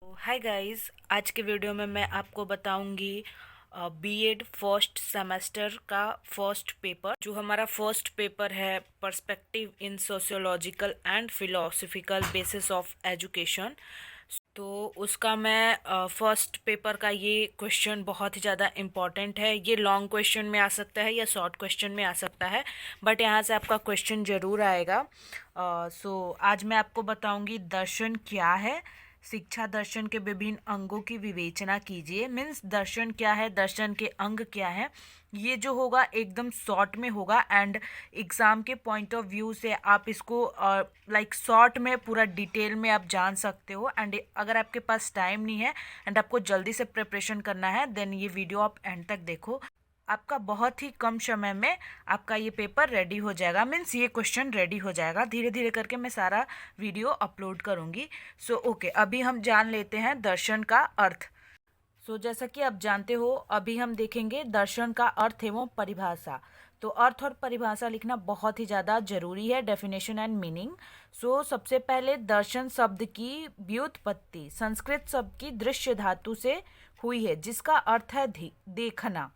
Hi guys, आज के video में मैं आपको बताऊंगी बीएड फर्स्ट सेमेस्टर का फर्स्ट पेपर। जो हमारा फर्स्ट पेपर है perspective in sociological and philosophical basis of education. तो उसका मैं फर्स्ट पेपर का ये क्वेश्चन बहुत ही ज़्यादा इम्पॉर्टेंट है। ये लॉन्ग क्वेश्चन में आ सकता है या शॉर्ट क्वेश्चन में आ सकता है, बट यहाँ से आपका क्वेश्चन ज़रूर आएगा। आज मैं आपको बताऊंगी दर्शन क्या है। शिक्षा दर्शन के विभिन्न अंगों की विवेचना कीजिए। मीन्स दर्शन क्या है, दर्शन के अंग क्या है, ये जो होगा एकदम शॉर्ट में होगा एंड एग्ज़ाम के पॉइंट ऑफ व्यू से आप इसको शॉर्ट में पूरा डिटेल में आप जान सकते हो। एंड अगर आपके पास टाइम नहीं है एंड आपको जल्दी से प्रिपरेशन करना है, देन ये वीडियो आप एंड तक देखो। आपका बहुत ही कम समय में आपका ये पेपर रेडी हो जाएगा। मीन्स ये क्वेश्चन रेडी हो जाएगा। धीरे धीरे करके मैं सारा वीडियो अपलोड करूँगी। ओके, अभी हम जान लेते हैं दर्शन का अर्थ। जैसा कि आप जानते हो, अभी हम देखेंगे दर्शन का अर्थ एवं परिभाषा। तो अर्थ और परिभाषा लिखना बहुत ही ज़्यादा जरूरी है, डेफिनेशन एंड मीनिंग। सबसे पहले दर्शन शब्द की व्युत्पत्ति संस्कृत शब्द की दृश्य धातु से हुई है, जिसका अर्थ है देखना।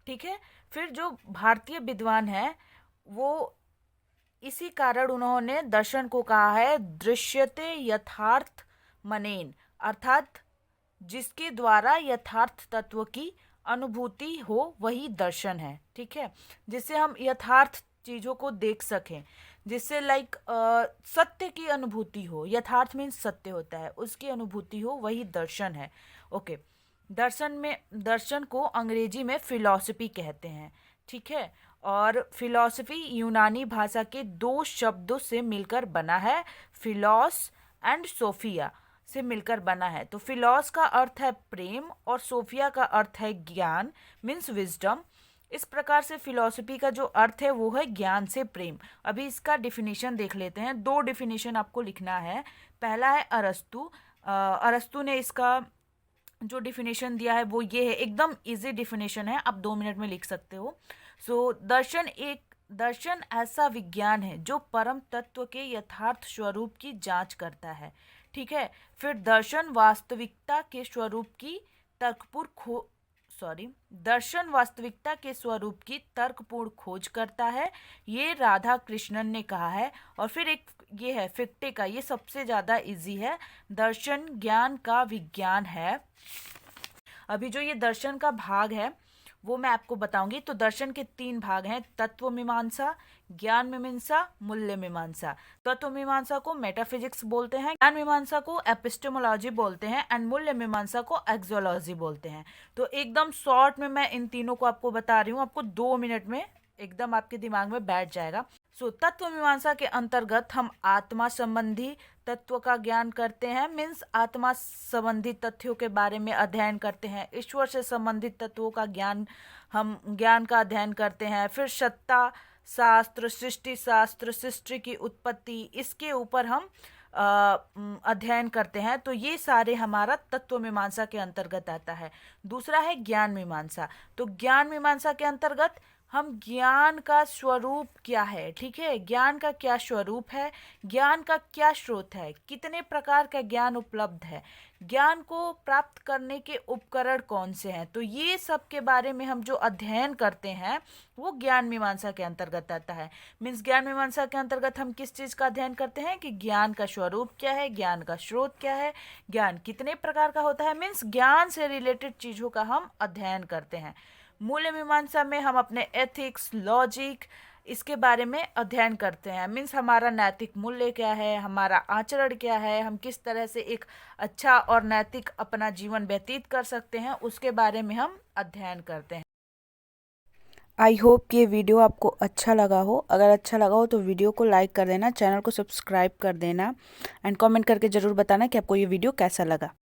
ठीक है। फिर जो भारतीय विद्वान है वो इसी कारण उन्होंने दर्शन को कहा है दृश्यते यथार्थ मनेन, अर्थात जिसके द्वारा यथार्थ तत्व की अनुभूति हो वही दर्शन है। ठीक है। जिससे हम यथार्थ चीज़ों को देख सकें, जिससे सत्य की अनुभूति हो। यथार्थ मीन्स सत्य होता है, उसकी अनुभूति हो, वही दर्शन है। ओके। दर्शन को अंग्रेजी में फिलॉसफी कहते हैं। ठीक है। और फिलॉसफी यूनानी भाषा के दो शब्दों से मिलकर बना है, फिलॉस एंड सोफिया से मिलकर बना है। तो फिलॉस का अर्थ है प्रेम और सोफिया का अर्थ है ज्ञान, मीन्स विजडम। इस प्रकार से फिलॉसफी का जो अर्थ है वो है ज्ञान से प्रेम। अभी इसका डिफिनीशन देख लेते हैं। दो डिफिनीशन आपको लिखना है। पहला है अरस्तु। अरस्तु ने इसका जो डिफिनेशन दिया है वो ये है, एकदम इजी डिफिनेशन है, आप 2 मिनट में लिख सकते हो। दर्शन ऐसा विज्ञान है जो परम तत्व के यथार्थ स्वरूप की जांच करता है। ठीक है। फिर दर्शन वास्तविकता के स्वरूप की तर्कपूर्ण खोज करता है, ये राधा कृष्णन ने कहा है। और फिर एक ये है फिक्टे का, ये सबसे ज़्यादा इजी है। दर्शन ज्ञान का विज्ञान है। अभी जो ये दर्शन का भाग है वो मैं आपको बताऊंगी। तो दर्शन के 3 भाग हैं, तत्व मीमांसा, ज्ञान मीमांसा, मूल्य मीमांसा। तत्व मीमांसा को मेटाफिजिक्स बोलते हैं, ज्ञान मीमांसा को एपिस्टेमोलॉजी बोलते हैं एंड मूल्य मीमांसा को एक्सोलॉजी बोलते हैं। तो एकदम शॉर्ट में मैं इन तीनों को आपको बता रही हूँ, आपको 2 मिनट में एकदम आपके दिमाग में बैठ जाएगा। तत्व मीमांसा के अंतर्गत हम आत्मा संबंधी तत्व का ज्ञान करते हैं। मीन्स आत्मा संबंधी तथ्यों के बारे में अध्ययन करते हैं। ईश्वर से संबंधित तत्वों का ज्ञान का अध्ययन करते हैं। फिर सत्ता शास्त्र, सृष्टि शास्त्र, सृष्टि की उत्पत्ति, इसके ऊपर हम अध्ययन करते हैं। तो ये सारे हमारा तत्व मीमांसा के अंतर्गत आता है। दूसरा है ज्ञान मीमांसा। तो ज्ञान मीमांसा के अंतर्गत हम ज्ञान का स्वरूप क्या है, ठीक है, ज्ञान का क्या स्वरूप है, ज्ञान का क्या स्रोत है, कितने प्रकार का ज्ञान उपलब्ध है, ज्ञान को प्राप्त करने के उपकरण कौन से हैं, तो ये सब के बारे में हम जो अध्ययन करते हैं वो ज्ञान मीमांसा के अंतर्गत आता है। मीन्स ज्ञान मीमांसा के अंतर्गत हम किस चीज़ का अध्ययन करते हैं कि ज्ञान का स्वरूप क्या है, ज्ञान का स्रोत क्या है, ज्ञान कितने प्रकार का होता है। मीन्स ज्ञान से रिलेटेड चीज़ों का हम अध्ययन करते हैं। मूल्य मीमांसा में हम अपने एथिक्स, लॉजिक, इसके बारे में अध्ययन करते हैं। मीन्स हमारा नैतिक मूल्य क्या है, हमारा आचरण क्या है, हम किस तरह से एक अच्छा और नैतिक अपना जीवन व्यतीत कर सकते हैं, उसके बारे में हम अध्ययन करते हैं। आई होप कि ये वीडियो आपको अच्छा लगा हो। अगर अच्छा लगा हो तो वीडियो को लाइक कर देना, चैनल को सब्सक्राइब कर देना एंड कमेंट करके ज़रूर बताना कि आपको ये वीडियो कैसा लगा।